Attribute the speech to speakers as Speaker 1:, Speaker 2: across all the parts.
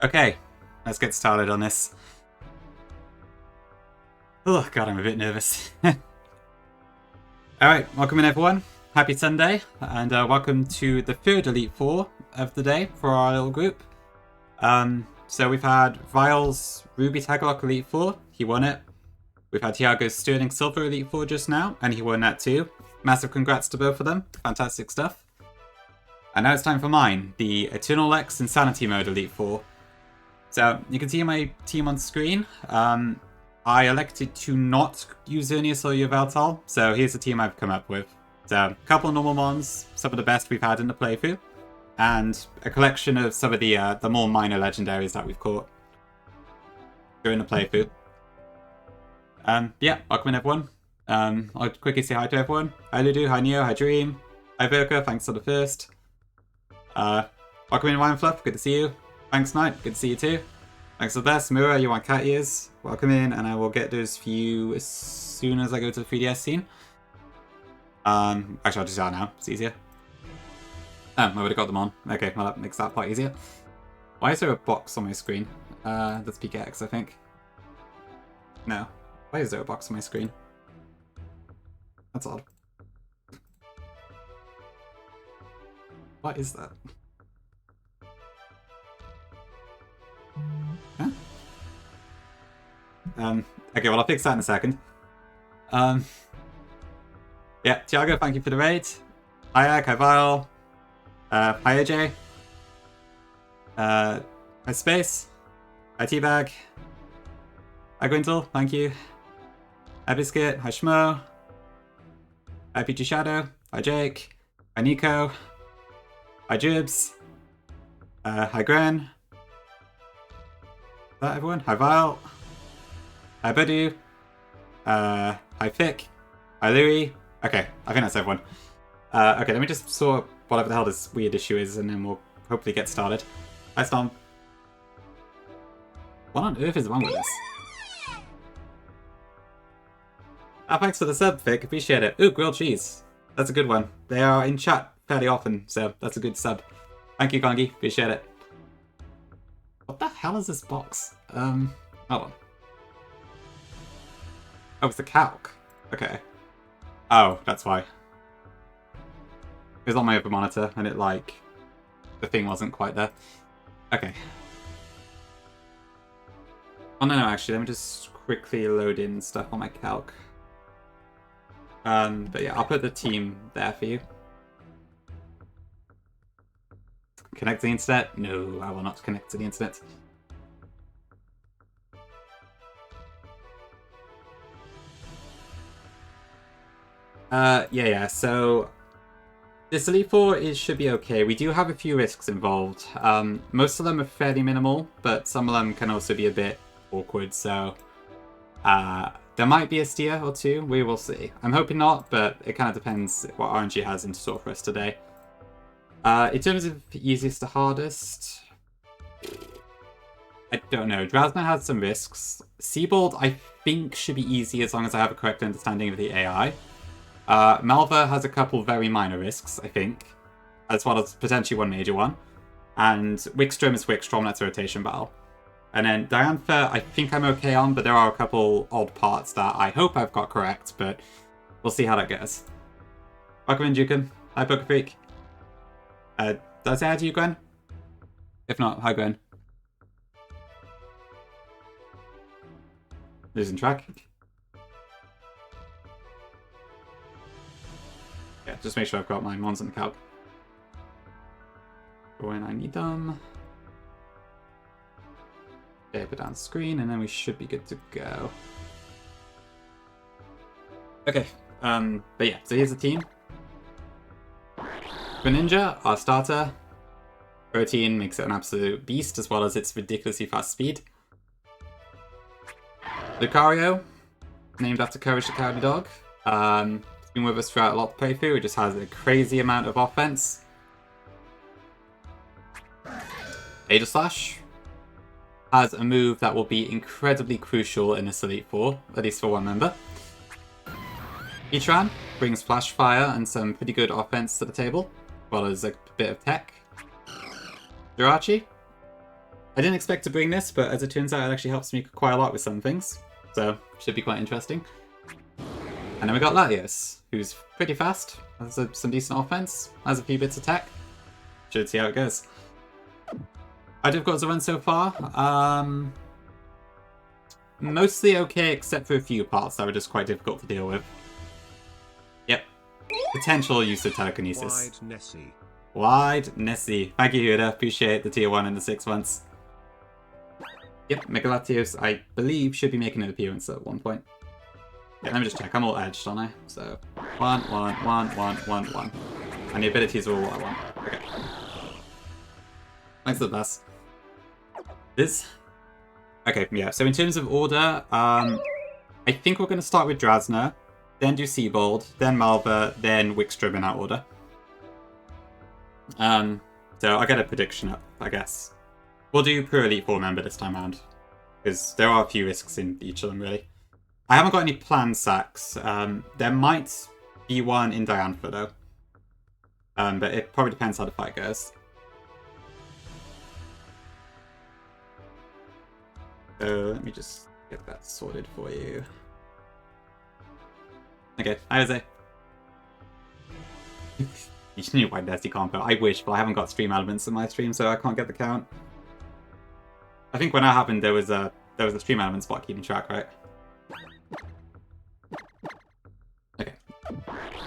Speaker 1: Okay, let's get started on this. Oh god, I'm a bit nervous. Alright, welcome in everyone. Happy Sunday, and welcome to the third Elite Four of the day for our little group. So we've had Vile's Ruby Taglock Elite Four, he won it. We've had Tiago's Sterling Silver Elite Four just now, and he won that too. Massive congrats to both of them, fantastic stuff. And now it's time for mine, the Eternal X Insanity Mode Elite Four. So, you can see my team on screen. I elected to not use Xerneas or Yveltal, so here's the team I've come up with. So, a couple of normal mons, some of the best we've had in the playthrough, and a collection of some of the more minor legendaries that we've caught during the playthrough. Yeah, welcome in everyone. I'll quickly say hi to everyone. Hi Ludu, hi Neo, hi Dream, hi Virka, thanks for the first. Welcome in Wine Fluff, good to see you. Thanks, Knight. Good to see you too. Thanks for the best. Mura, you want cat ears? Welcome in, and I will get those for you as soon as I go to the 3DS scene. Actually, I'll just do that now. It's easier. Oh, I would have got them on. Okay, well, that makes that part easier. Why is there a box on my screen? That's PKX, I think. No. Why is there a box on my screen? That's odd. What is that? Huh? Okay, well, I'll fix that in a second. Yeah, Tiago, thank you for the raid. Hi, Ag, hi, Vile. Hi, AJ. Hi, Space. Hi, Teabag. Hi, Gwintle, thank you. Hi, Biscuit. Hi, Schmo. Hi, PG Shadow. Hi, Jake. Hi, Nico. Hi, Jibs. Hi, Gren. Is that everyone? Hi Vile. Hi Budu. Hi Fick. Hi Louie. Okay, I think that's everyone. Okay, let me just sort whatever the hell this weird issue is, and then we'll hopefully get started. Hi Storm. What on earth is wrong with this? Thanks for the sub, Fick. Appreciate it. Ooh, grilled cheese. That's a good one. They are in chat fairly often, so that's a good sub. Thank you, Kongi. Appreciate it. What the hell is this box? Hold on. Oh, it's the calc. Okay. Oh, that's why. It was on my other monitor, and it, like, the thing wasn't quite there. Okay. Oh, no, actually, let me just quickly load in stuff on my calc. But yeah, I'll put the team there for you. Connect to the internet? No, I will not connect to the internet. Yeah, so this Elite Four should be okay. We do have a few risks involved. Most of them are fairly minimal, but some of them can also be a bit awkward, so there might be a steer or two, we will see. I'm hoping not, but it kind of depends what RNG has in store for us today. In terms of easiest to hardest, I don't know. Drasna has some risks. Seabold, I think, should be easy as long as I have a correct understanding of the AI. Malva has a couple very minor risks, I think, as well as potentially one major one. And Wickstrom is Wickstrom, that's a rotation battle. And then Diantha, I think I'm okay on, but there are a couple odd parts that I hope I've got correct, but we'll see how that goes. Welcome in, Jukin. Hi, Poker Freak. Did I say hi to you, Gwen? If not, hi, Gwen. Losing track. Yeah, just make sure I've got my mons in the calc for when I need them. Okay, put down screen, and then we should be good to go. Okay, but yeah, so here's the team. Greninja, our starter. Protein makes it an absolute beast, as well as its ridiculously fast speed. Lucario, named after Courage the Cowardly Dog. It's been with us throughout a lot of the playthrough. It just has a crazy amount of offense. Aegislash has a move that will be incredibly crucial in this Elite Four, at least for one member. Heatran brings Flash Fire and some pretty good offense to the table, as well as a bit of tech. Jirachi I didn't expect to bring this, but as it turns out, it actually helps me quite a lot with some things. So, should be quite interesting. And then we got Latios, who's pretty fast, has some decent offense, has a few bits of tech. Should see how it goes. How difficult has it run so far? Mostly okay, except for a few parts that were just quite difficult to deal with. Yep. Potential use of telekinesis.
Speaker 2: Wide Nessie.
Speaker 1: Wide Nessie. Thank you, Huda. Appreciate the tier 1 and the 6 months. Yep, Megalatios, I believe, should be making an appearance at one point. Yeah, let me just check. I'm all edged, aren't I? So, 1, 1, 1, 1, 1, 1. And the abilities are all what I want. Okay. Thanks for the best. This... Okay, yeah, so in terms of order, I think we're going to start with Drasna, then do Seabold, then Malva, then Wickstrom in that order. So I'll get a prediction up, I guess. We'll do per Elite 4 member this time around, because there are a few risks in each of them, really. I haven't got any planned sacks. There might be one in Diantha, though. But it probably depends how the fight goes. So let me just get that sorted for you. Okay, hi Jose. You knew why Dusty can't put. I wish, but I haven't got stream elements in my stream, so I can't get the count. I think when that happened, there was a stream element spot keeping track, right? Okay.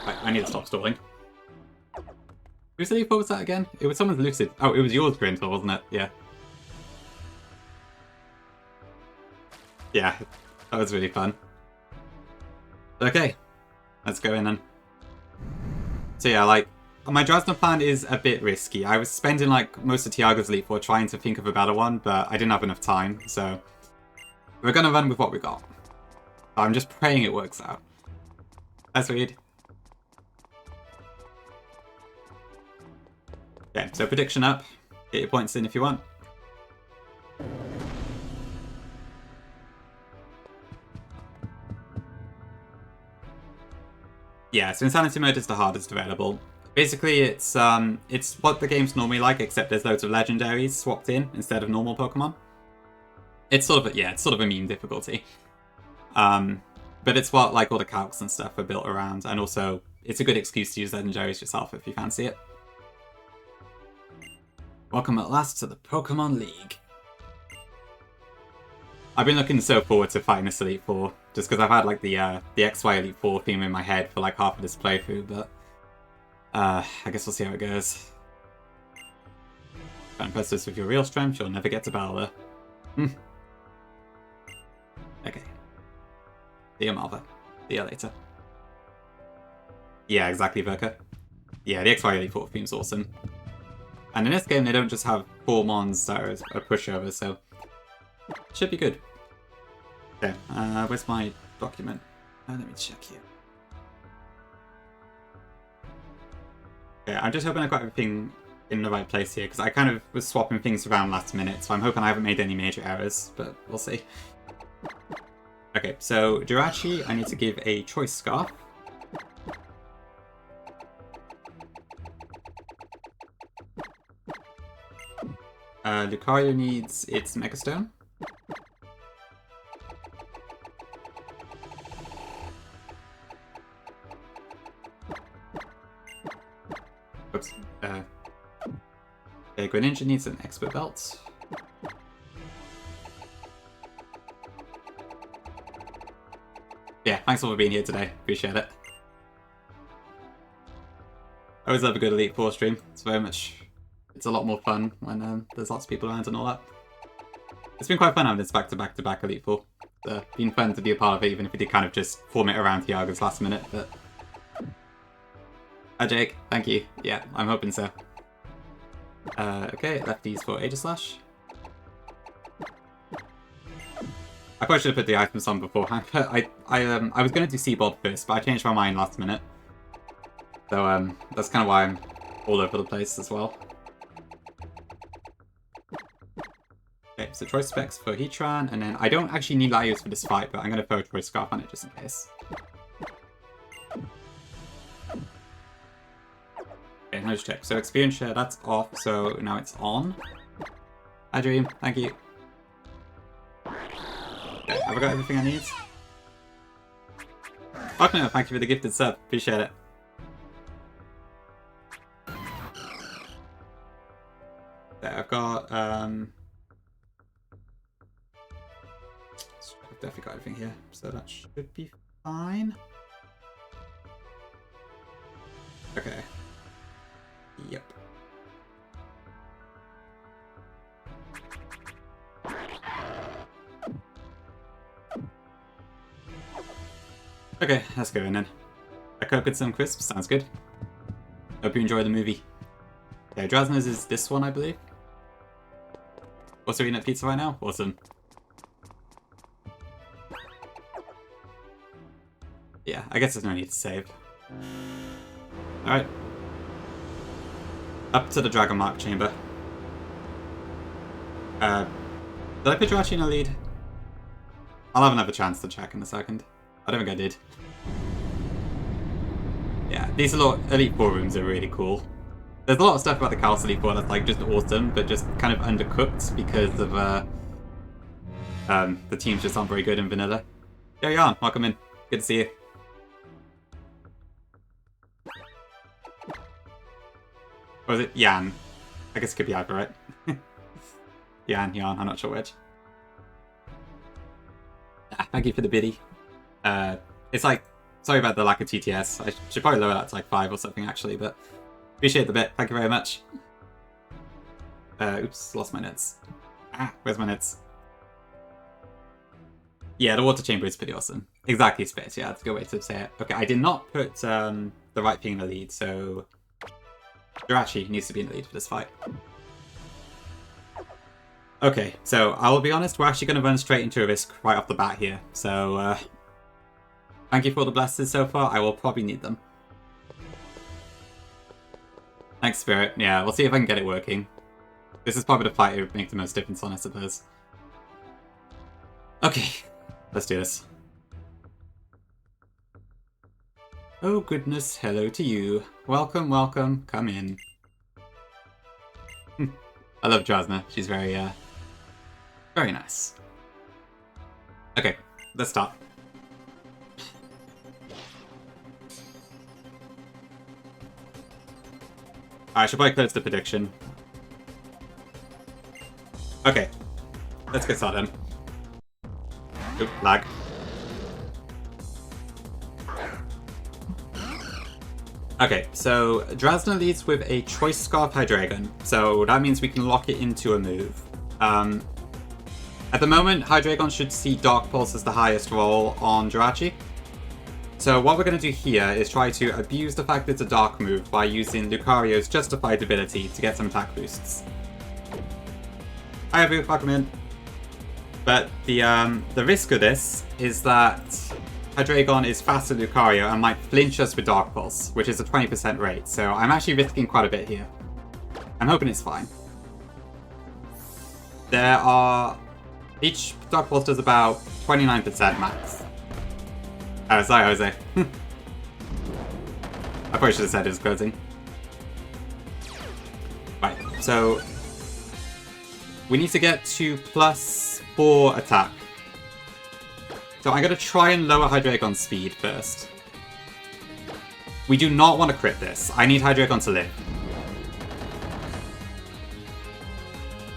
Speaker 1: I need to stop stalling. Whose Elite 4 was that again? It was someone's Lucid. Oh, it was yours, Grintle, wasn't it? Yeah. Yeah, that was really fun. Okay, let's go in then. So yeah, like, my Drasna plan is a bit risky. I was spending like most of Tiago's Elite 4 trying to think of a better one, but I didn't have enough time, so we're gonna run with what we got. I'm just praying it works out. That's weird. Okay, so prediction up. Get your points in if you want. Yeah, so Insanity Mode is the hardest available. Basically, it's what the game's normally like, except there's loads of legendaries swapped in instead of normal Pokemon. It's sort of a meme difficulty. But it's what like all the calcs and stuff are built around, and also it's a good excuse to use legendaries yourself if you fancy it. Welcome at last to the Pokemon League. I've been looking so forward to fighting this Elite 4, just because I've had like the XY Elite 4 theme in my head for like half of this playthrough, but I guess we'll see how it goes. Don't press this with your real strength, you'll never get to battle her. Okay. See you, Malva. See you later. Yeah, exactly, Verka. Yeah, the XY Elite 4 theme's awesome. And in this game, they don't just have 4 mons that are a pushover, so should be good. Okay, where's my document? Let me check here. Okay, I'm just hoping I've got everything in the right place here, because I kind of was swapping things around last minute, so I'm hoping I haven't made any major errors, but we'll see. Okay, so Jirachi, I need to give a Choice Scarf. Lucario needs its Megastone. Oops. Okay, Greninja needs an Expert Belt. Yeah, thanks all for being here today. Appreciate it. I always love a good Elite 4 stream. It's a lot more fun when there's lots of people around and all that. It's been quite fun having this back-to-back Elite 4. It's been fun to be a part of it, even if we did kind of just form it around Tiago's last minute, but... Hi Jake, thank you. Yeah, I'm hoping so. Okay, lefties for Aegislash. I probably should have put the items on beforehand, but I was going to do Seabold first, but I changed my mind last minute. So that's kind of why I'm all over the place as well. Okay, so Choice Specs for Heatran, and then I don't actually need Latios for this fight, but I'm going to throw a Choice Scarf on it just in case. Okay, let's check. So Experience Share, that's off, so now it's on. Hi, Dream. Thank you. Okay, have I got everything I need? Fuck no, thank you for the gifted sub. Appreciate it. There, I've got, I've definitely got everything here, so that should be fine. Okay. Yep. Okay, let's go in then. I cook with some crisps, sounds good. Hope you enjoy the movie. Okay, Drasna's is this one, I believe. Also eating at pizza right now? Awesome. Yeah, I guess there's no need to save. Alright. Up to the Dragon Mark chamber. Did I put Jirachi in a lead? I'll have another chance to check in a second. I don't think I did. Yeah, these Elite Four rooms are really cool. There's a lot of stuff about the Chaos Elite Four that's like just awesome, but just kind of undercooked because of the teams just aren't very good in vanilla. There you are, welcome in. Good to see you. Or was it Yan? I guess it could be either, right? Yan, I'm not sure which. Ah, thank you for the biddy. It's like, sorry about the lack of TTS. I should probably lower that to like 5 or something actually, but appreciate the bit. Thank you very much. Oops, lost my notes. Ah, where's my notes? Yeah, the water chamber is pretty awesome. Exactly, Space. Yeah, that's a good way to say it. Okay, I did not put the right thing in the lead, so Jirachi needs to be in the lead for this fight. Okay, so I will be honest, we're actually going to run straight into a risk right off the bat here. So, thank you for all the blasters so far. I will probably need them. Thanks, Spirit. Yeah, we'll see if I can get it working. This is probably the fight it would make the most difference on, I suppose. Okay, let's do this. Oh goodness, hello to you. Welcome, welcome, come in. I love Drasna. She's very, very nice. Okay, let's start. I should probably close the prediction. Okay, let's get started. Oop, lag. Okay, so Drasna leads with a Choice Scarf Hydreigon, so that means we can lock it into a move. At the moment, Hydreigon should see Dark Pulse as the highest roll on Jirachi. So what we're going to do here is try to abuse the fact that it's a Dark move by using Lucario's Justified ability to get some attack boosts. Hi everyone, welcome in. But the risk of this is that Hydreigon is faster than Lucario and might flinch us with Dark Pulse, which is a 20% rate, so I'm actually risking quite a bit here. I'm hoping it's fine. There are... Each Dark Pulse does about 29% max. Oh, sorry, Jose. I probably should have said it was closing. Right, so... we need to get to +4 attack. So I'm going to try and lower Hydreigon's speed first. We do not want to crit this. I need Hydreigon to live.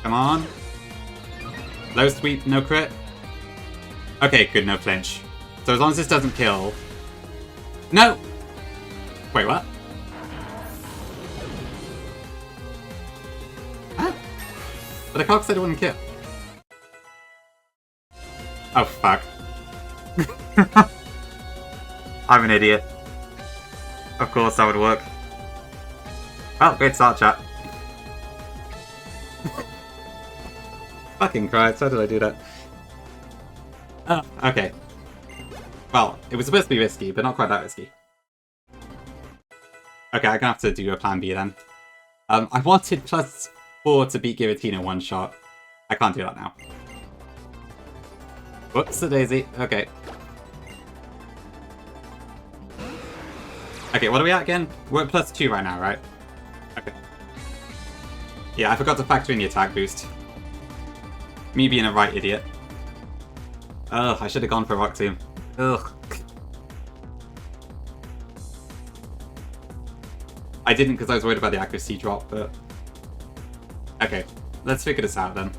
Speaker 1: Come on. Low sweep, no crit. Okay, good, no flinch. So as long as this doesn't kill... No! Wait, what? Huh? But the cock said it wouldn't kill. Oh, fuck. I'm an idiot. Of course that would work. Well, great start, chat. Fucking Christ, how did I do that? Oh, okay. Well, it was supposed to be risky, but not quite that risky. Okay, I'm gonna have to do a plan B then. I wanted +4 to beat Giratina one shot. I can't do that now. Whoops, the daisy. Okay. Okay, what are we at again? We're at +2 right now, right? Okay. Yeah, I forgot to factor in the attack boost. Me being a right idiot. Ugh, I should have gone for Rock Tomb. Ugh. I didn't because I was worried about the accuracy drop, but... Okay, let's figure this out then.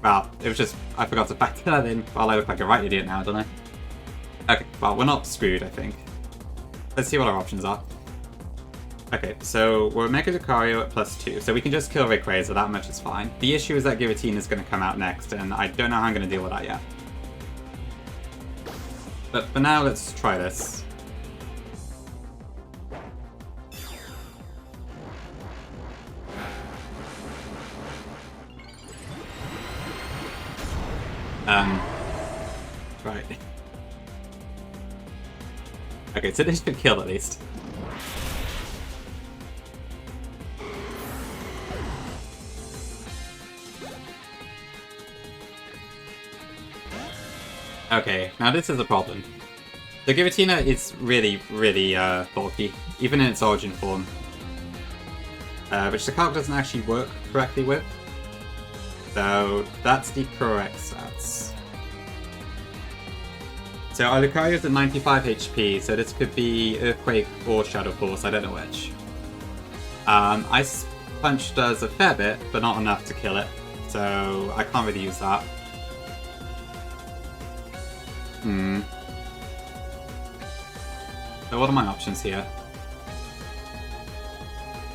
Speaker 1: Well, it was just... I forgot to factor that in. Well, I look like a right idiot now, don't I? Okay, well, we're not screwed, I think. Let's see what our options are. Okay, so we're Mega Lucario at +2, so we can just kill Rayquaza, that much is fine. The issue is that Giratina is going to come out next, and I don't know how I'm going to deal with that yet. But for now, let's try this. Right. Okay, so this should kill at least. Okay, now this is a problem. The Giratina is really, really bulky, even in its origin form. Which the card doesn't actually work correctly with. So that's the correct stats. So our Lucario is at 95 HP, so this could be Earthquake or Shadow Force, I don't know which. Ice Punch does a fair bit, but not enough to kill it, so I can't really use that. So what are my options here?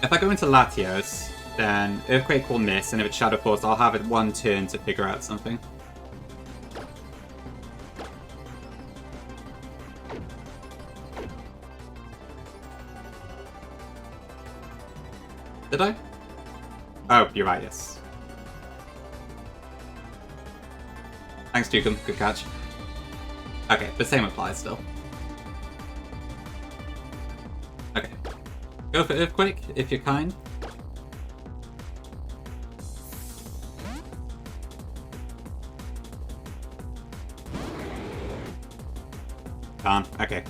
Speaker 1: If I go into Latios, then Earthquake will miss, and if it's Shadow Force, I'll have it one turn to figure out something. Did I? Oh, you're right, yes. Thanks, Dukum. Good catch. Okay, the same applies still. Okay. Go for Earthquake, if you're kind. Darn, okay.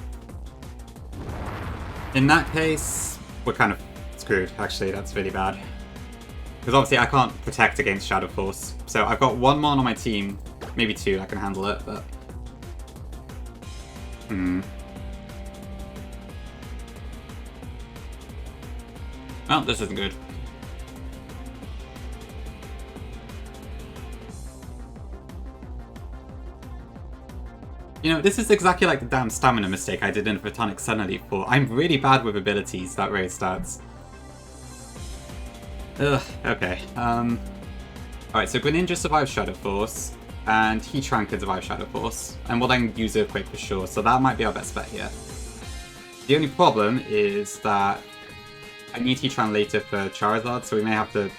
Speaker 1: In that case, we're kind of screwed, actually, that's really bad. Because obviously I can't protect against Shadow Force. So I've got one Mon on my team, maybe two that can handle it, but... Well, this isn't good. You know, this is exactly like the damn stamina mistake I did in Photonic Sun Elite 4. I'm really bad with abilities that raise stats. Ugh, okay. Alright, so Greninja survives Shadow Force, and Heatran can survive Shadow Force, and we'll then use Earthquake for sure, so that might be our best bet here. The only problem is that I need Heatran later for Charizard, so we may have to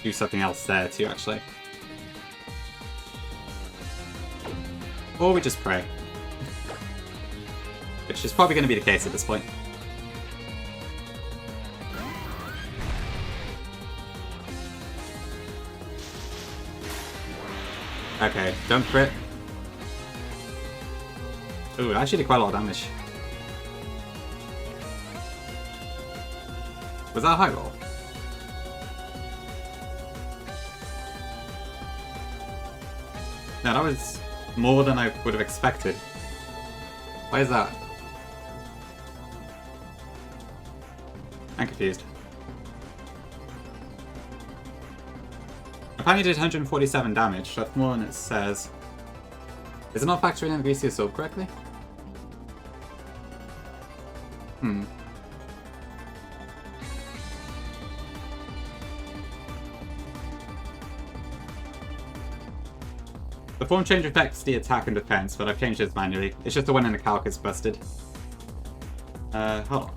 Speaker 1: do something else there too, actually. Or we just pray. Which is probably going to be the case at this point. Okay, don't crit. Ooh, it actually did quite a lot of damage. Was that a high roll? No, that was more than I would have expected. Why is that? I'm confused. Apparently did 147 damage, that's more than it says. Is it not factoring in Greasy Assault correctly? The form change affects the attack and defense, but I've changed this manually. It's just the one in the calc is busted. Hold on.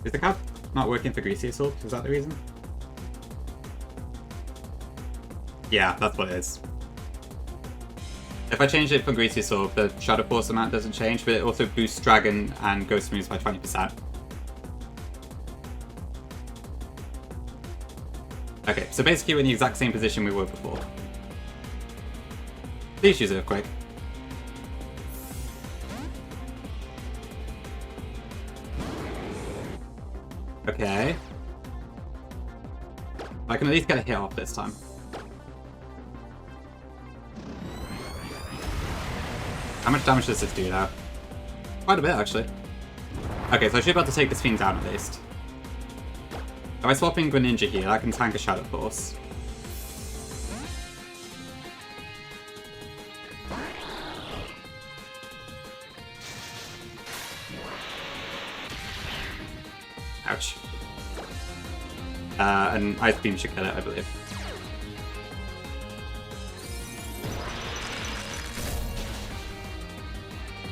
Speaker 1: Is the calc not working for Greasy Assault? Is that the reason? Yeah, that's what it is. If I change it for Greasy Assault, the Shadow Force amount doesn't change, but it also boosts Dragon and Ghost Moves by 20%. Okay, so basically we're in the exact same position we were before. Please use Earthquake. Okay. I can at least get a hit off this time. How much damage does this do now? Quite a bit, actually. Okay, so I should be able to take this fiend down at least. If I swap in Greninja here, I can tank a Shadow Force. Ouch. And Ice Beam should kill it, I believe.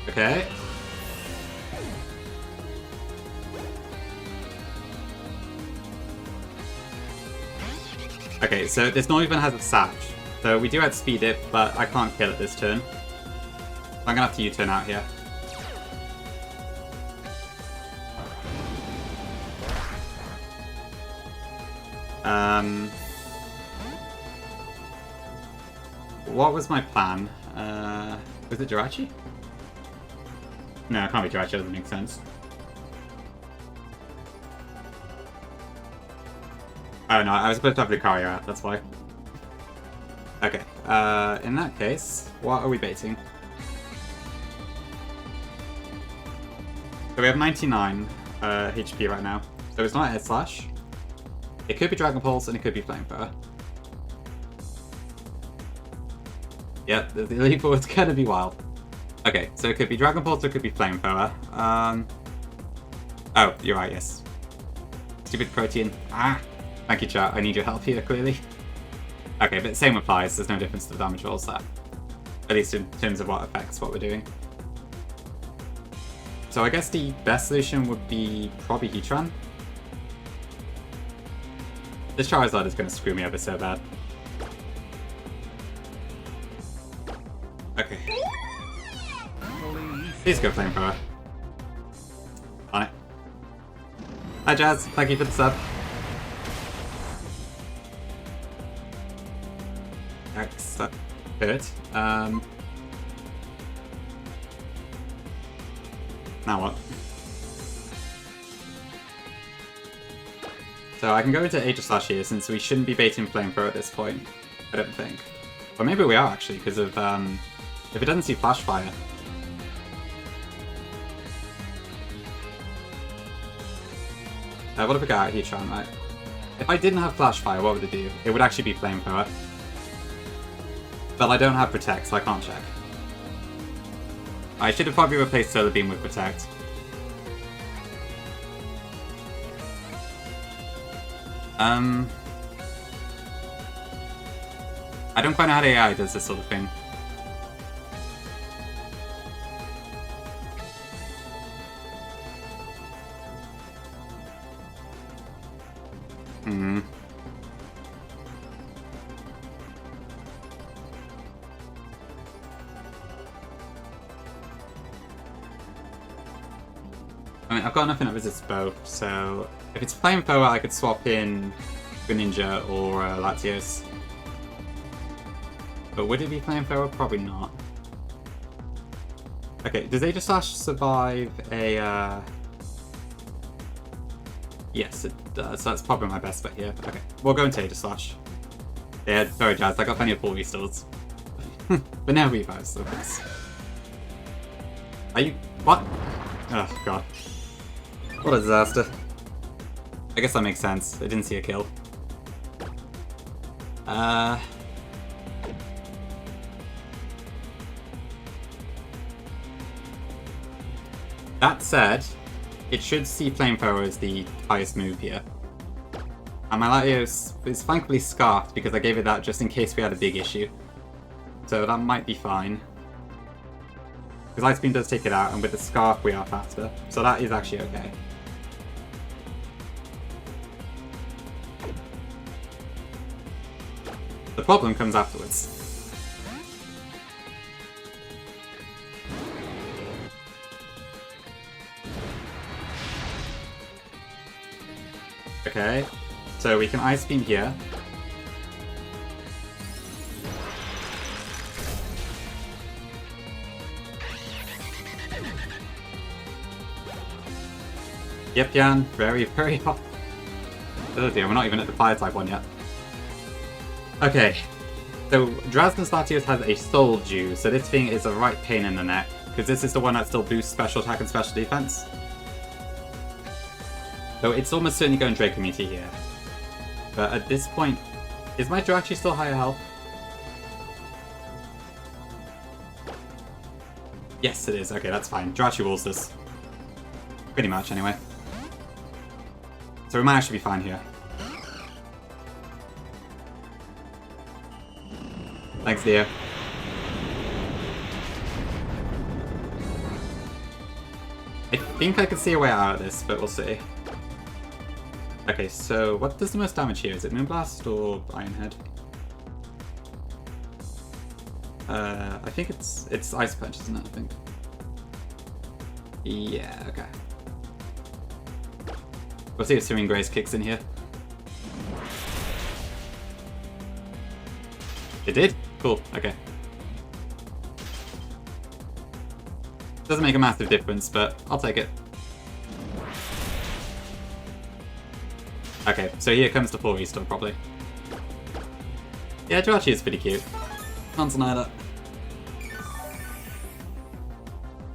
Speaker 1: Okay. Okay, so this not even has a Sash. So we do outspeed it, but I can't kill it this turn. I'm gonna have to U-turn out here. What was my plan? Was it Jirachi? No, it can't be Jirachi, doesn't make sense. Oh no, I was supposed to have Lucario out, that's why. Okay, in that case, what are we baiting? So we have 99 HP right now, so it's not Air Slash. It could be Dragon Pulse and it could be Flamethrower. Yep, the Elite Four is gonna be wild. Okay, so it could be Dragon Pulse or it could be Flamethrower. Oh, you're right, yes. Stupid Protean. Ah! Thank you, chat. I need your help here, clearly. Okay, but same applies. There's no difference to the damage rolls there. At least in terms of what affects what we're doing. So I guess the best solution would be probably Heatran. This Charizard is going to screw me over so bad. Okay. Please go Flamethrower. On it. Hi Jazz, thank you for the sub. X, that hurt. Now what? So I can go into Aegis Slash here since we shouldn't be baiting Flamethrower at this point. I don't think. Or maybe we are actually because of if it doesn't see Flash Fire. What if we got out Heatran, right? If I didn't have Flash Fire, what would it do? It would actually be Flamethrower. But I don't have Protect, so I can't check. I should have probably replaced Solar Beam with Protect. I don't quite know how the AI does this sort of thing. I mean, I've got nothing that resists both, so if it's Flamethrower, I could swap in Greninja or Latios. But would it be Flamethrower? Probably not. Okay, does Aegis Slash survive a... Yes, it does, so that's probably my best bet here. Okay, we'll go into Aegis Slash. Yeah, very jazzed, I got plenty of full restores. But now revives, so yes. Are you... What? Oh, god. What a disaster. I guess that makes sense. I didn't see a kill. That said, it should see Flamethrower as the highest move here. And my Latios is thankfully scarfed because I gave it that just in case we had a big issue. So that might be fine. Because Ice Beam does take it out, and with the Scarf we are faster. So that is actually okay. The problem comes afterwards. Okay, so we can Ice Beam here. Yep, Jan, very, very hot. Oh dear, we're not even at the fire type one yet. Okay. So, Drasnus Latios has a Soul Dew, so this thing is a right pain in the neck. Because this is the one that still boosts special attack and special defense. So it's almost certainly going Draco Meteor here. But at this point, is my Jirachi still higher health? Yes, it is. Okay, that's fine. Jirachi rules this. Pretty much, anyway. So we might actually be fine here. Thanks, dear. I think I can see a way out of this, but we'll see. Okay, so what does the most damage here? Is it Moonblast or Iron Head? I think it's Ice Punch, isn't it? I think. Yeah, okay. We'll see if Serene Grace kicks in here. It did? Cool, okay. Doesn't make a massive difference, but I'll take it. Okay, so here comes the full restore, probably. Yeah, Jirachi is pretty cute. Can't deny that.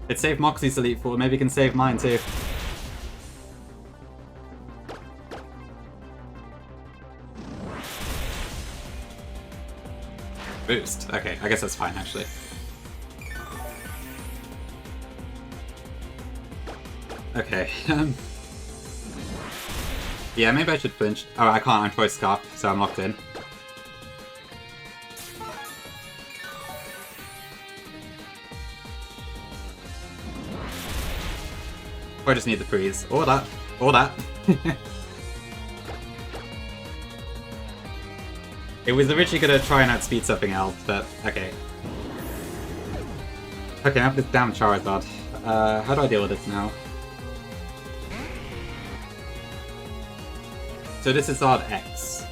Speaker 1: It saved Moxie's Elite Four, maybe it can save mine too. Boost. Okay, I guess that's fine actually. Okay, yeah, maybe I should flinch. Oh, I can't, I'm Choice Scarf, so I'm locked in. Or I just need the freeze. Or that. Or that. It was originally gonna try and outspeed something else, but okay. Okay, I have this damn Charizard. How do I deal with this now? So this is Zard X.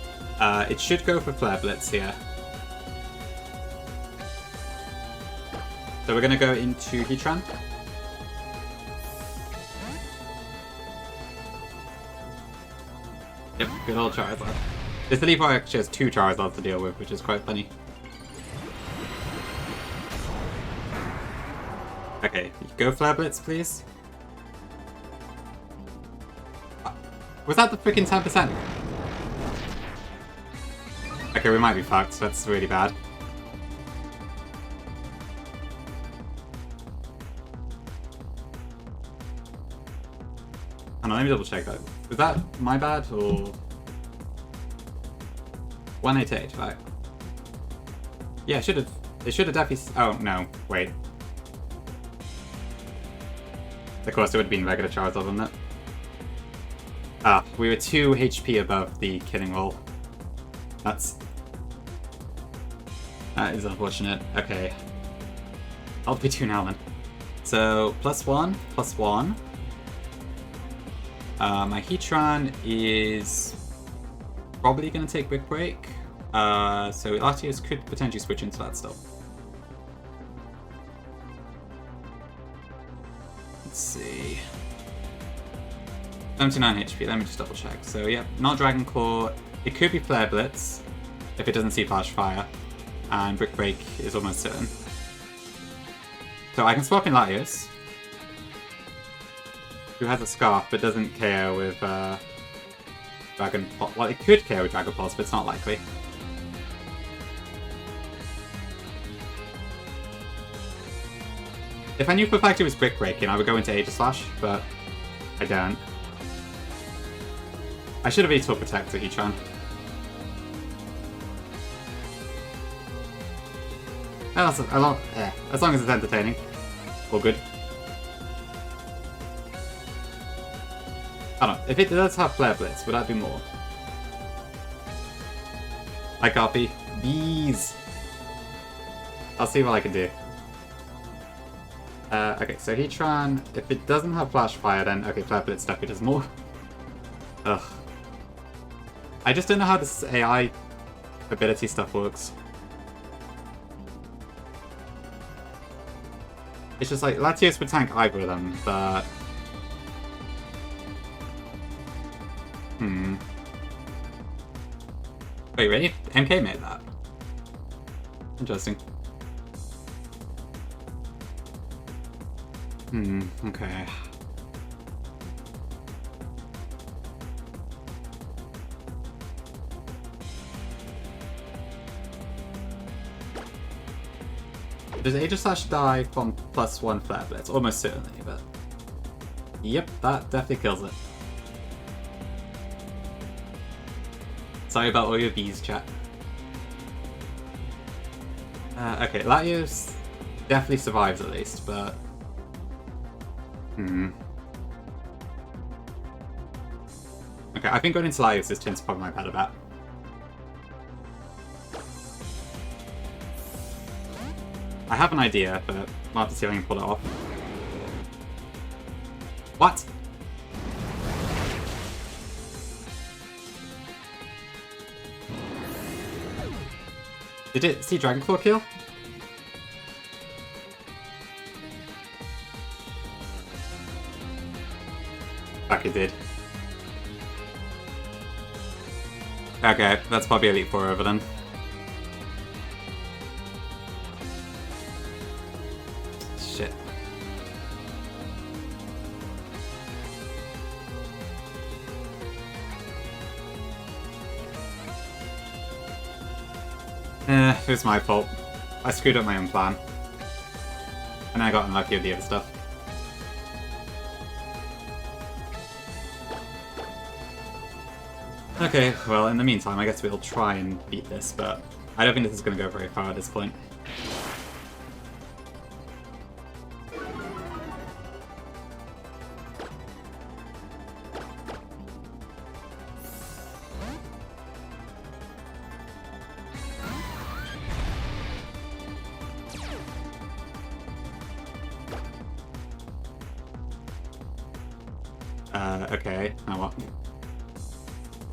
Speaker 1: It should go for Flare Blitz here. So we're gonna go into Heatran. Yep, good old Charizard. This Elite Four actually has 2 Charizards to deal with, which is quite funny. Okay, go Flare Blitz, please. Was that the freaking 10%? Okay, we might be fucked. That's really bad. Hang on, let me double check that. Was that my bad or 188? Right. Yeah, it should have definitely. Oh no, wait. Of course, it would have been regular Charizard, wouldn't it? Ah, we were 2 HP above the killing roll. That is unfortunate. Okay. I'll be 2 now then. So, +1, +1. My Heatran is probably going to take Brick Break. So Latios could potentially switch into that still. Let's see. 79 HP, let me just double check. So yeah, not Dragon Claw. It could be Flare Blitz if it doesn't see Flash Fire. And Brick Break is almost certain. So I can swap in Latios, who has a Scarf but doesn't KO with Dragon Pulse. Well, it could KO with Dragon Pulse, but it's not likely. If I knew for a fact it was Brick Breaking, I would go into Aegis Slash, but I don't. I should have Aether Protect to Heatran. As long as it's entertaining. All good. I don't know. If it does have Flare Blitz, would that do more? I copy. Bees! I'll see what I can do. Okay, so Heatran, if it doesn't have Flash Fire, then okay, Flare Blitz definitely does more. Ugh. I just don't know how this AI ability stuff works. It's just like, Latios would tank either of them, but... Wait, really? MK made that? Interesting. Okay. Does Aegislash die from +1 Flare Blitz? Almost certainly, but... Yep, that definitely kills it. Sorry about all your bees, chat. Okay, Latios definitely survives at least, but... Okay, I think going into Latios this turn's probably my better bet. I have an idea, but I'll have to see if I can pull it off. What? Did it see Dragonclaw kill? Fuck, it did. Okay, that's probably Elite Four over then. Shit. It was my fault. I screwed up my own plan. And I got unlucky with the other stuff. Okay, well, in the meantime, I guess we'll try and beat this, but I don't think this is going to go very far at this point. Okay, now what?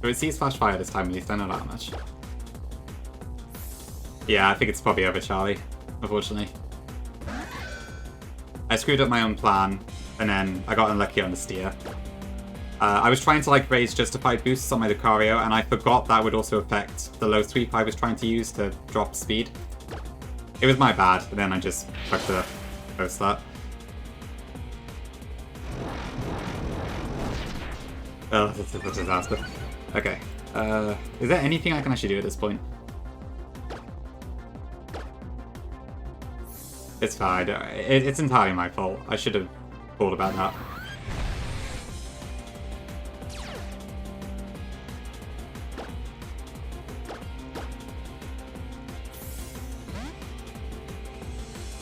Speaker 1: So it sees Flash Fire this time at least, I know that much. Yeah, I think it's probably over Charlie, unfortunately. I screwed up my own plan, and then I got unlucky on the steer. I was trying to like raise justified boosts on my Lucario, and I forgot that would also affect the low sweep I was trying to use to drop speed. It was my bad, and then I just fucked the post that. Oh, that's a disaster. Okay. Is there anything I can actually do at this point? It's fine. It's entirely my fault. I should have thought about that.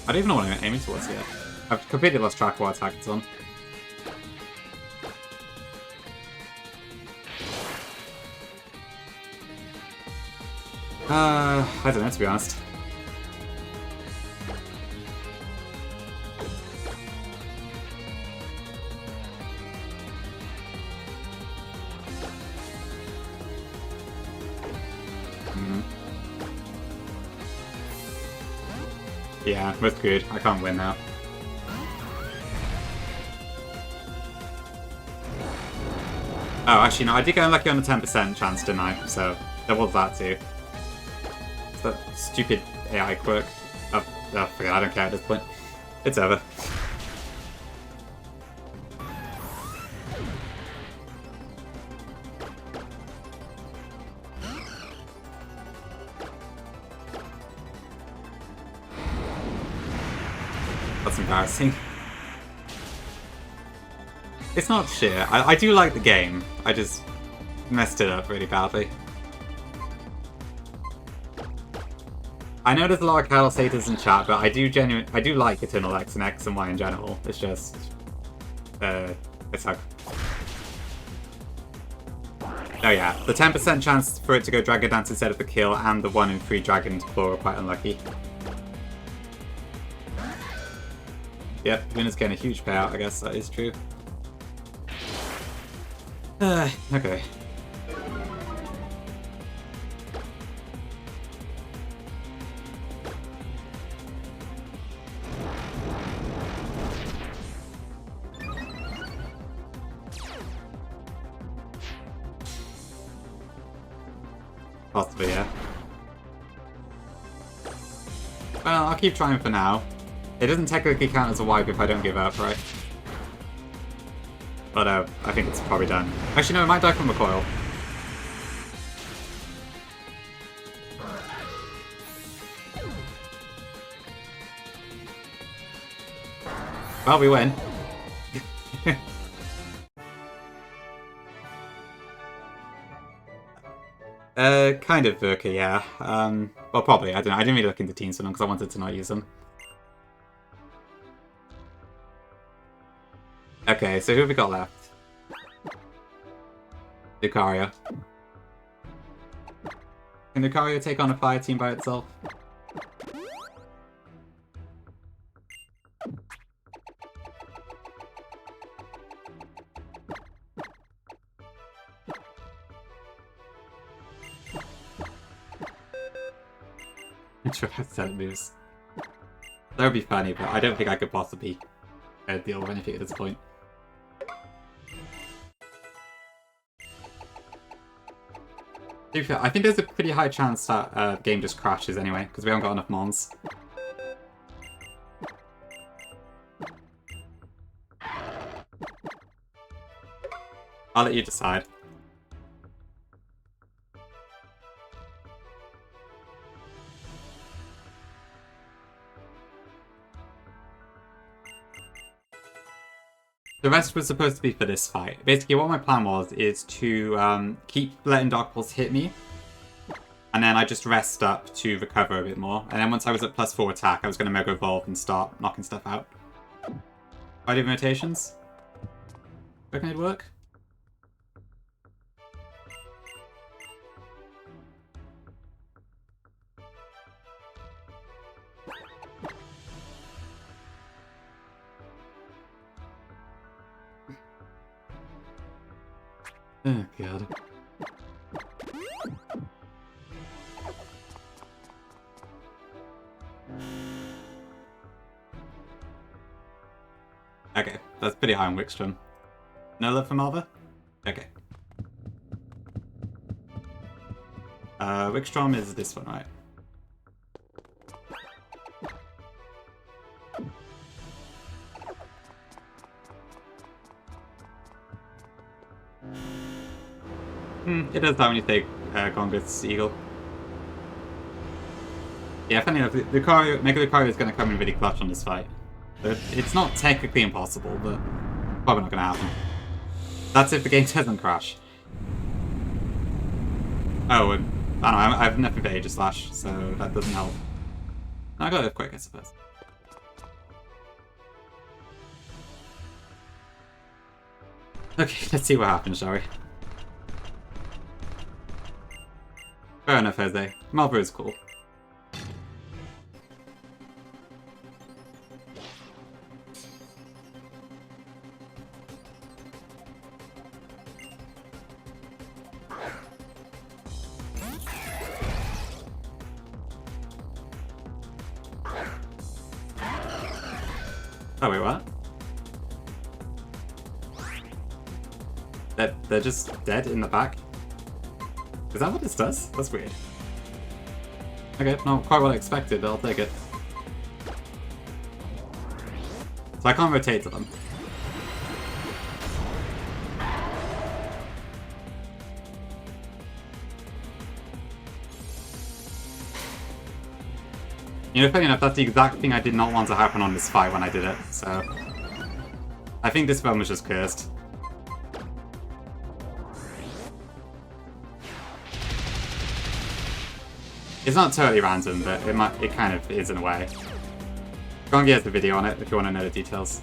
Speaker 1: I don't even know what I'm aiming towards here. I've completely lost track of what attack it's on. I don't know, to be honest. Yeah, that's good. I can't win now. Oh, actually, no, I did get unlucky on the 10% chance, didn't I? So, there was that too. It's that stupid AI quirk. Oh, forget, I don't care at this point. It's over. That's embarrassing. It's not shit. I do like the game. I just messed it up really badly. I know there's a lot of Kalos haters in chat, but I do like Eternal X and X and Y in general. It's just it's like, oh yeah, the 10% chance for it to go Dragon Dance instead of the kill and the 1 in 3 Dragon Claw are quite unlucky. Yep, Luna's getting a huge payout, I guess that is true. Okay. Possibly, yeah. Well, I'll keep trying for now. It doesn't technically count as a wipe if I don't give up, right? But I think it's probably done. Actually, no, it might die from recoil. Well, we win. Kind of Verka, yeah. Well, probably. I don't know. I didn't really look into teams for them because I wanted to not use them. Okay, so who have we got left? Lucario. Can Lucario take on a fire team by itself? Set moves. That would be funny, but I don't think I could possibly deal with anything at this point. To be fair, I think there's a pretty high chance that the game just crashes anyway, because we haven't got enough mons. I'll let you decide. The rest was supposed to be for this fight. Basically, what my plan was is to keep letting Dark Pulse hit me, and then I just rest up to recover a bit more. And then once I was at +4 attack, I was going to Mega Evolve and start knocking stuff out. I do rotations. Reckon it'd work? Oh, God. Okay, that's pretty high on Wickstrom. No love for Malva? Okay. Wickstrom is this one, right? It does that when you take Gongus Eagle. Yeah, funny enough, Mega Lucario is going to come in really clutch on this fight. It's not technically impossible, but probably not going to happen. That's if the game doesn't crash. Oh, and I don't know, I have nothing for Aegis Slash, so that doesn't help. I got Earthquake, I suppose. Okay, let's see what happens, shall we? Fair enough, Jose. Malva is cool. Oh, wait, what? They're just dead in the back? Is that what this does? That's weird. Okay, not quite what I expected, I'll take it. So I can't rotate to them. You know, funny enough, that's the exact thing I did not want to happen on this fight when I did it, so... I think this one was just cursed. It's not totally random, but it kind of is in a way. Gongi has the video on it if you want to know the details.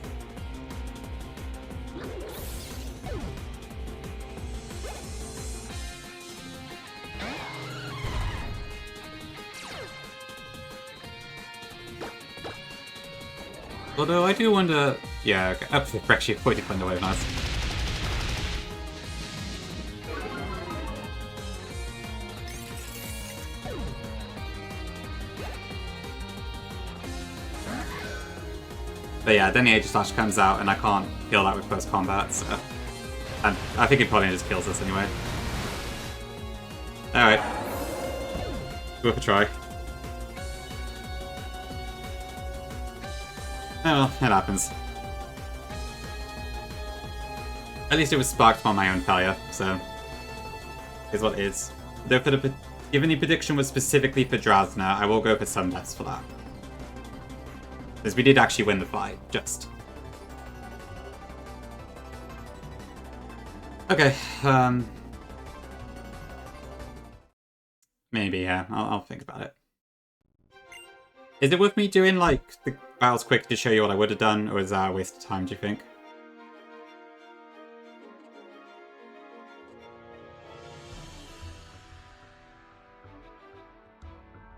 Speaker 1: Although I do wonder... Yeah, okay. Up to the actually 40 point away, nice. But yeah, then the Aegis Slash comes out and I can't kill that with close combat, so... And I think it probably just kills us anyway. Alright. Worth a try. Oh well, it happens. At least it was sparked by my own failure, so... is what it is. Though for the... given the prediction was specifically for Drasna, I will go for some deaths for that. Because we did actually win the fight, just. Okay, maybe, yeah, I'll think about it. Is it worth me doing, like, the battles quick to show you what I would have done, or is that a waste of time, do you think?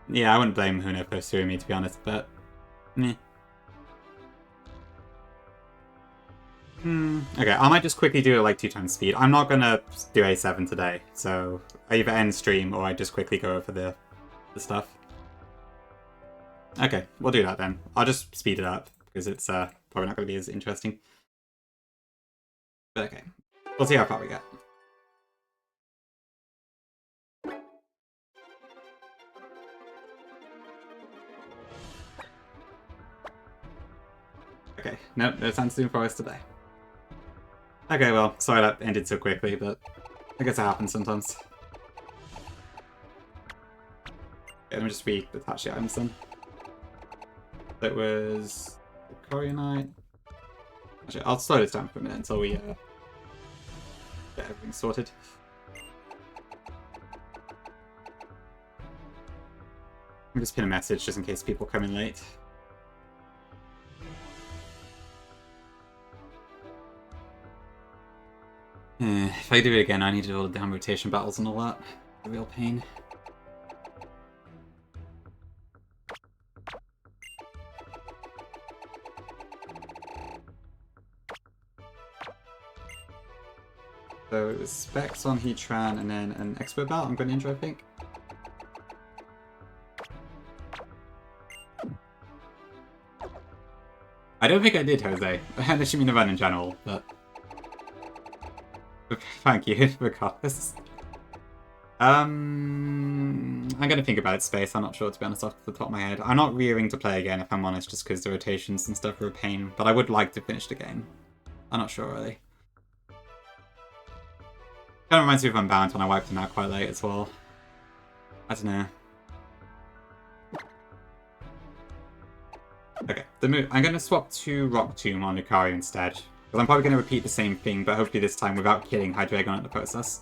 Speaker 1: Yeah, I wouldn't blame Huna for pursuing me, to be honest, but... meh. Okay, I might just quickly do it like 2 times speed. I'm not gonna do A7 today, so I either end stream or I just quickly go over the stuff. Okay, we'll do that then. I'll just speed it up, because it's probably not gonna be as interesting. But okay, we'll see how far we get. Okay, nope, no Sandstorm Forest today. Okay, well, sorry that ended so quickly, but I guess it happens sometimes. Okay, let me just reattach the items then. That was the Corianite. Actually, I'll slow this down for a minute until we get everything sorted. I'll just pin a message just in case people come in late. If I do it again, I need to do all the damn rotation battles and all that. A real pain. So it was specs on Heatran and then an expert battle I'm going to intro, I think. I don't think I did, Jose. I actually mean the run in general, but... thank you, regardless. I'm going to think about it, Space. I'm not sure, to be honest, off the top of my head. I'm not rearing to play again, if I'm honest, just because the rotations and stuff are a pain. But I would like to finish the game. I'm not sure, really. Kind of reminds me of Unbound when I wiped him out quite late as well. I don't know. Okay, I'm going to swap to Rock Tomb on Lucario instead. Because I'm probably going to repeat the same thing, but hopefully this time without killing Hydreigon in the process.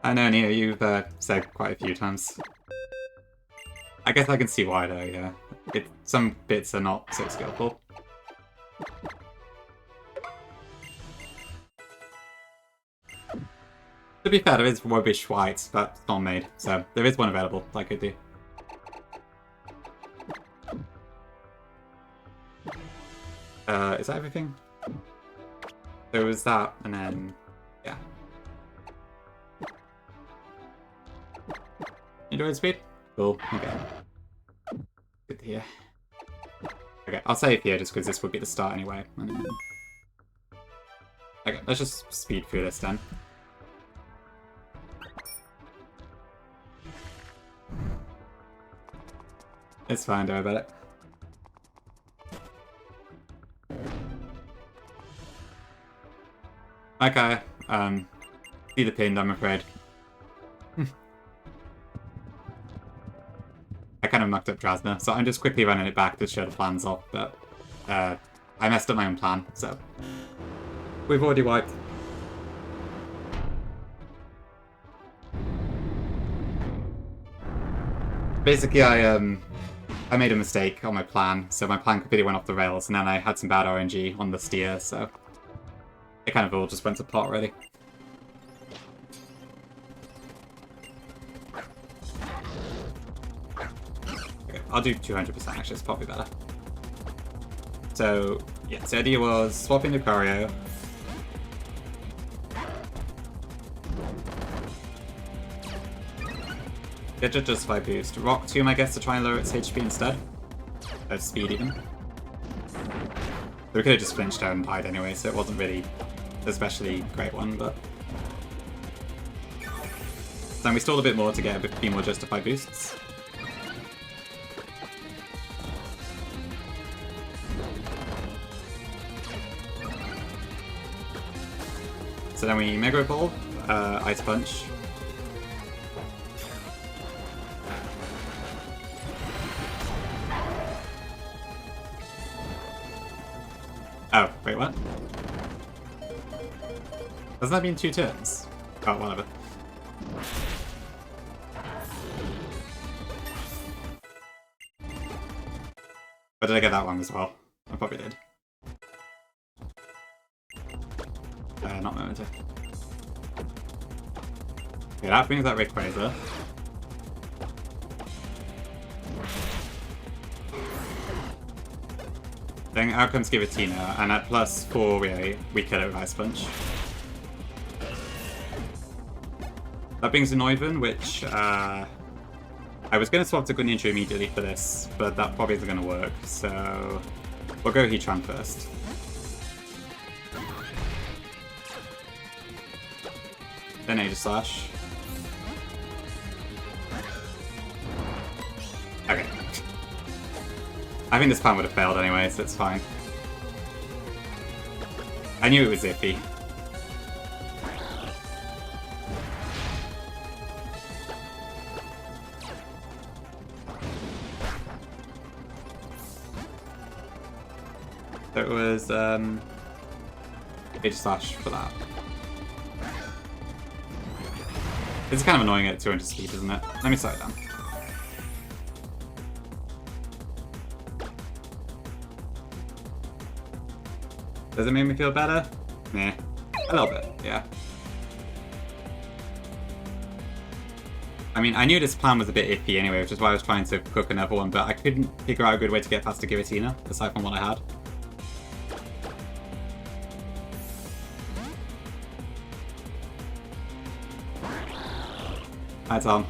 Speaker 1: I know, Neo, you've said quite a few times. I guess I can see why though, yeah. Some bits are not so skillful. To be fair, there is Rubbish White, but it's not made, so there is one available that I could do. Is that everything? There was that, and then... yeah. Enjoy speed? Cool, okay. Good to hear. Okay, I'll save here just because this would be the start anyway. Okay, let's just speed through this then. It's fine, don't worry about it. Okay, see the pinned, I'm afraid. I kind of mucked up Drasna, so I'm just quickly running it back to show the plans off, but I messed up my own plan, so we've already wiped. Basically, I made a mistake on my plan, so my plan completely went off the rails, and then I had some bad RNG on the steer, so it kind of all just went to pot, really. Okay, I'll do 200% actually, it's probably better. So, yeah, the idea was swapping Lucario. Get a Justify boost. Rock Tomb, I guess, to try and lower its HP instead. Speed even. We could have just flinched out and died anyway, so it wasn't really especially great one, but... Then we stalled a bit more to get a few more justified boosts. So then we Mega Evolve, Ice Punch. Oh, wait, what? Doesn't that mean 2 turns? Oh, whatever. But did I get that one as well? I probably did. Not momentum. Okay, that brings that Rayquaza. Then out comes Giratina, and at +4 we kill it with Ice Punch. That brings an Noivern, which I was going to swap to Greninja immediately for this, but that probably isn't going to work, so we'll go Heatran first. Then Aegislash. Okay. I think this plan would have failed anyway, so it's fine. I knew it was iffy. So it was Aegislash for that. It's kind of annoying at 200 speed, isn't it? Let me slow it down. Does it make me feel better? Nah. A little bit, yeah. I mean, I knew this plan was a bit iffy anyway, which is why I was trying to cook another one, but I couldn't figure out a good way to get past the Giratina, aside from what I had. Hi, Tom.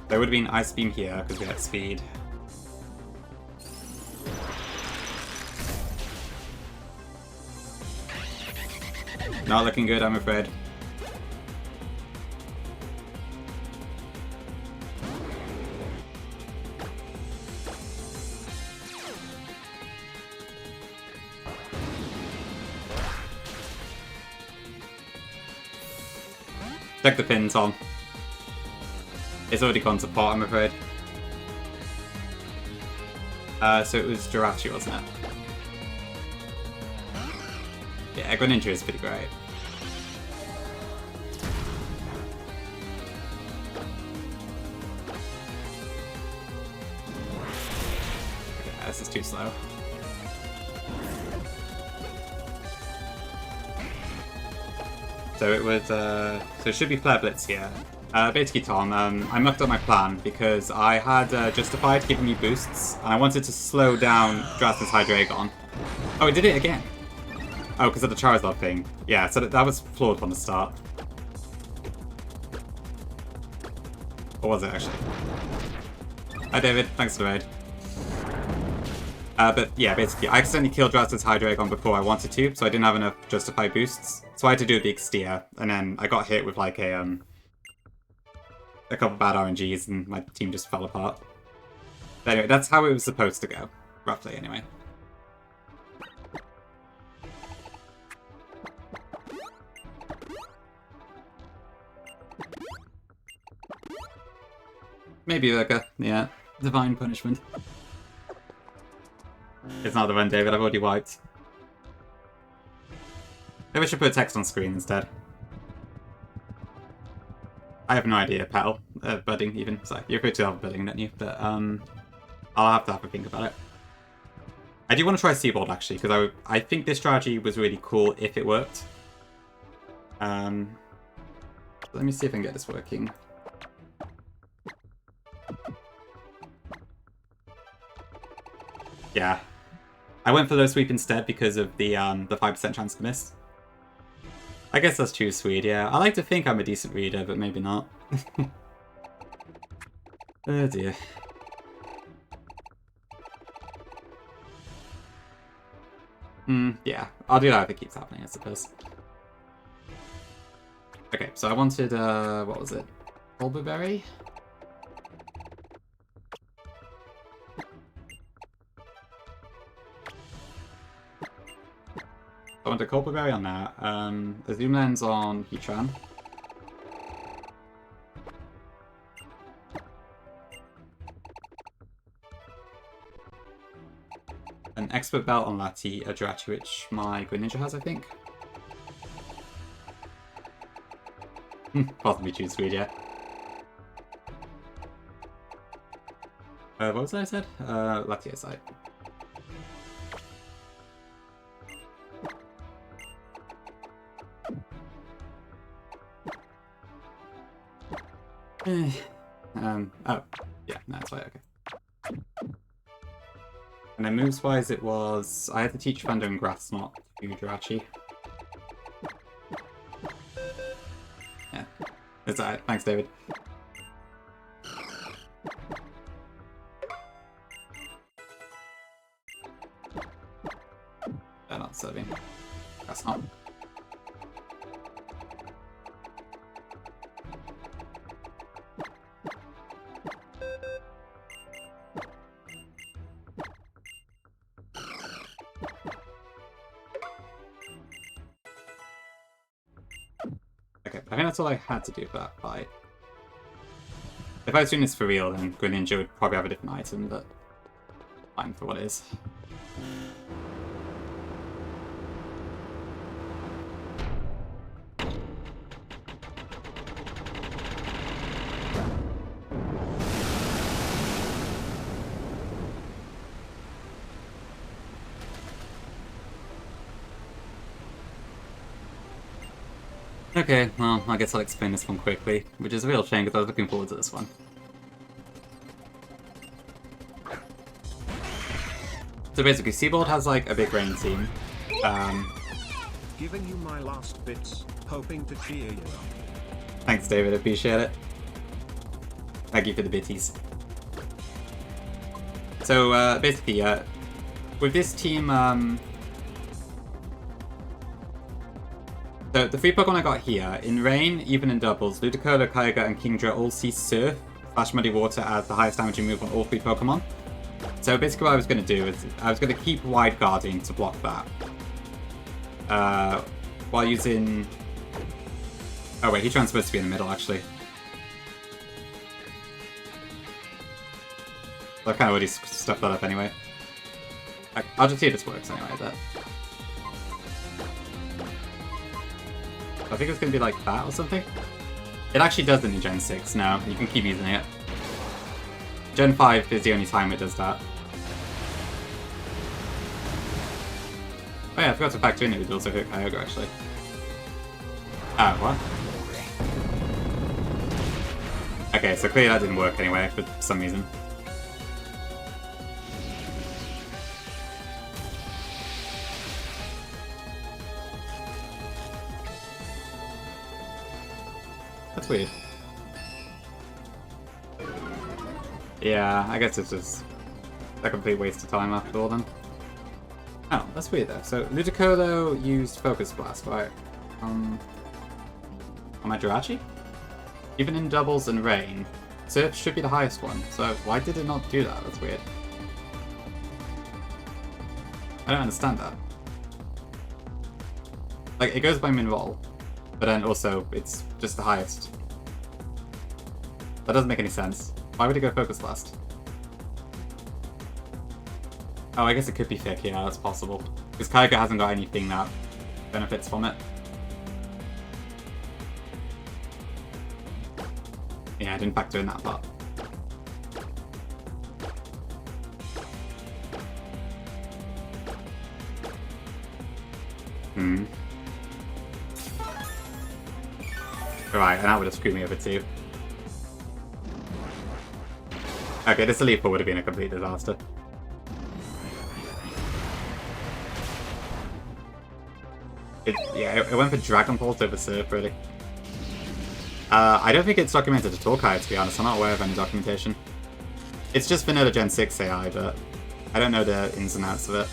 Speaker 1: There would have been Ice Beam here, because we had speed. Not looking good, I'm afraid. Check the pin, Tom. It's already gone to pot, I'm afraid. So it was Jirachi, wasn't it? Yeah, Greninja is pretty great. Yeah, this is too slow. So it was, so it should be Flare Blitz here. Basically, Tom, I mucked up my plan because I had Justified giving me boosts, and I wanted to slow down Drastic's Hydreigon. Oh, it did it again. Oh, because of the Charizard thing. Yeah, so that was flawed from the start. Or was it, actually? Hi, David. Thanks for the raid. But yeah, basically, I accidentally killed Drastic's Hydreigon before I wanted to, so I didn't have enough Justified boosts. So I had to do a big steer, and then I got hit with like a couple bad RNGs, and my team just fell apart. But anyway, that's how it was supposed to go. Roughly, anyway. Maybe like a, yeah, divine punishment. It's not the one, David, I've already wiped. Maybe I should put text on screen instead. I have no idea, Petal. Budding, even. So you're good to have budding, don't you? But, I'll have to have a think about it. I do want to try Seabold, actually, because I think this strategy was really cool if it worked. Let me see if I can get this working. Yeah. I went for low sweep instead because of the 5% chance to miss. I guess that's too sweet, yeah. I like to think I'm a decent reader, but maybe not. Oh dear. Yeah, I'll do that if it keeps happening, I suppose. Okay, so I wanted, what was it? Bulberberry? I want a Bulberry on that. The zoom lens on Heatran. An expert belt on Lati, a Jirachi, which my Greninja has, I think. Possibly choose Swede, yeah. What was that I said? Lati side. Oh, yeah, no, that's right, okay. And then moves-wise, it was... I had to teach Thunder and Grass Knot to Jirachi. Yeah, that's alright. Thanks, David. They're not serving. Grass Knot. Okay, I think that's all I had to do for that fight. If I was doing this for real, then Greninja would probably have a different item, but fine for what it is. Okay, well, I guess I'll explain this one quickly, which is a real shame because I was looking forward to this one. So basically, Seabold has like a big rain team.
Speaker 2: Giving you my last bits, hoping to cheer you up.
Speaker 1: Thanks, David, appreciate it. Thank you for the bitties. So basically, with this team, so the 3 Pokemon I got here, in Rain, even in doubles, Ludicolo, Kyogre, and Kingdra all see Surf / Muddy Water as the highest damaging move on all 3 Pokemon. So basically what I was going to do is, I was going to keep Wide Guarding to block that. While using... Oh wait, Heatran's supposed to be in the middle, actually. I kind of already stuffed that up anyway. I'll just see if this works anyway, but... I think it's going to be like that or something. It actually does it in Gen 6 now. You can keep using it. Gen 5 is the only time it does that. Oh yeah, I forgot to factor in it would also hit Kyogre actually. Oh, what? Okay, so clearly that didn't work anyway for some reason. That's weird. Yeah, I guess it's just a complete waste of time after all then. Oh, that's weird though. So Ludicolo used Focus Blast, right? On my Jirachi? Even in doubles and rain, Surf should be the highest one, so why did it not do that? That's weird. I don't understand that. Like, it goes by min roll, but then also it's just the highest. That doesn't make any sense. Why would it go Focus Blast? Oh, I guess it could be thick, yeah, that's possible. Because Kyogre hasn't got anything that benefits from it. Yeah, I didn't factor in that part. Right, and that would have screwed me over too. Okay, this Elite Four would have been a complete disaster. It went for Dragon Pulse over Surf, really. I don't think it's documented at all, Kai, to be honest. I'm not aware of any documentation. It's just vanilla Gen 6 AI, but I don't know the ins and outs of it.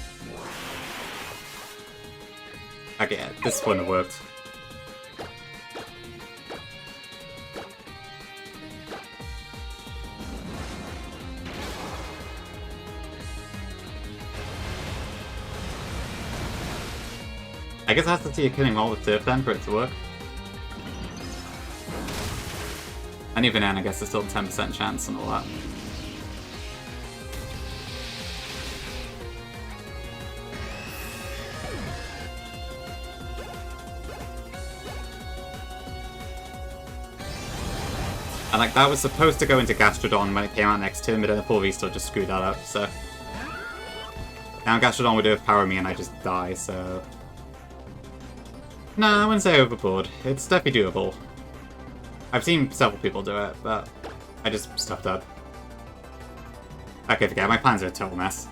Speaker 1: Okay, this wouldn't have worked. I guess I have to see a killing roll with Turf then for it to work. And even then, I guess there's still a 10% chance and all that. And like, that was supposed to go into Gastrodon when it came out next turn, but then the full restore just screwed that up, so... Now Gastrodon would have power me and I just die, so... Nah, I wouldn't say overboard. It's definitely doable. I've seen several people do it, but I just stuffed up. Okay, forget it. My plans are a total mess.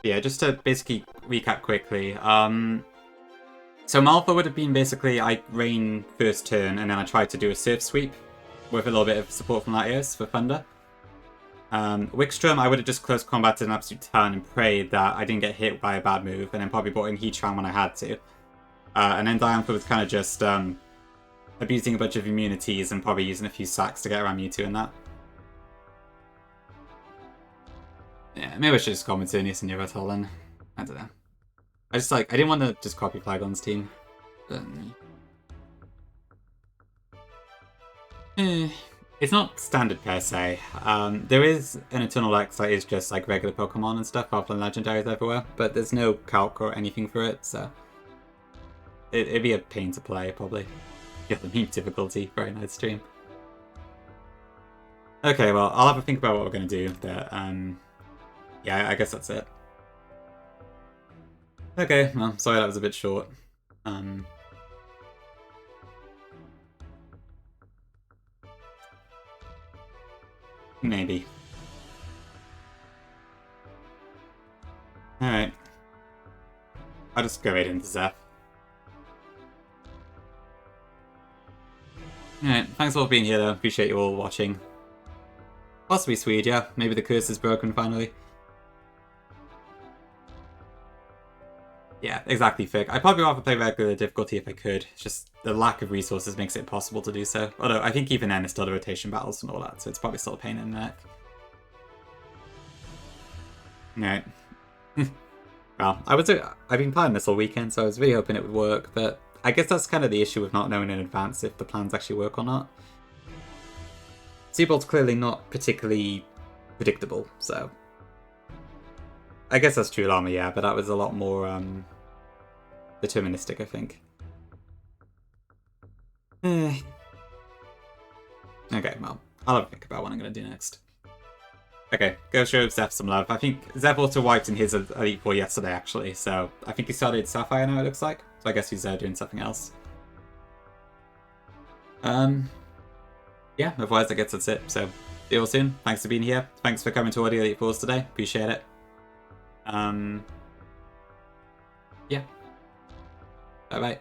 Speaker 1: Yeah, just to basically recap quickly. So Malfa would have been basically, I rain first turn, and then I tried to do a surf sweep with a little bit of support from Latios for Thunder. Wickstrom, I would have just close combated an absolute ton and prayed that I didn't get hit by a bad move, and then probably brought in Heatran when I had to. And then Diantha was kind of just abusing a bunch of immunities and probably using a few sacks to get around Mewtwo and that. Yeah, maybe I should just call Maternius and Yveltal then. I don't know. I didn't want to just copy Flygon's team. But... It's not standard per se. There is an Eternal X that is just like regular Pokemon and stuff, rather than legendaries everywhere, but there's no calc or anything for it, so it'd be a pain to play, probably. Yeah, the meme difficulty, very nice stream. Okay, well, I'll have a think about what we're going to do, but yeah, I guess that's it. Okay, well, sorry that was a bit short. Maybe. Alright. I'll just go right into Zeph. Alright, thanks all for being here though. Appreciate you all watching. Possibly Swede, yeah. Maybe the curse is broken finally. Yeah, exactly, Fick. I'd probably rather play regular difficulty if I could. It's just the lack of resources makes it impossible to do so. Although I think even then it's still the rotation battles and all that, so it's probably still a pain in the neck. Alright. Well, I've been planning this all weekend, so I was really hoping it would work, but I guess that's kind of the issue with not knowing in advance if the plans actually work or not. Seabolt's clearly not particularly predictable, so... I guess that's true Llama, yeah, but that was a lot more deterministic, I think. Okay, well, I'll have a think about what I'm going to do next. Okay, go show Zeph some love. I think Zeph also wiped in his Elite Four yesterday, actually, so I think he started Sapphire now, it looks like. So I guess he's doing something else. Yeah, otherwise I guess that's it. So, see you all soon. Thanks for being here. Thanks for coming to Audio Elite Fours today. Appreciate it. Yeah. Bye-bye.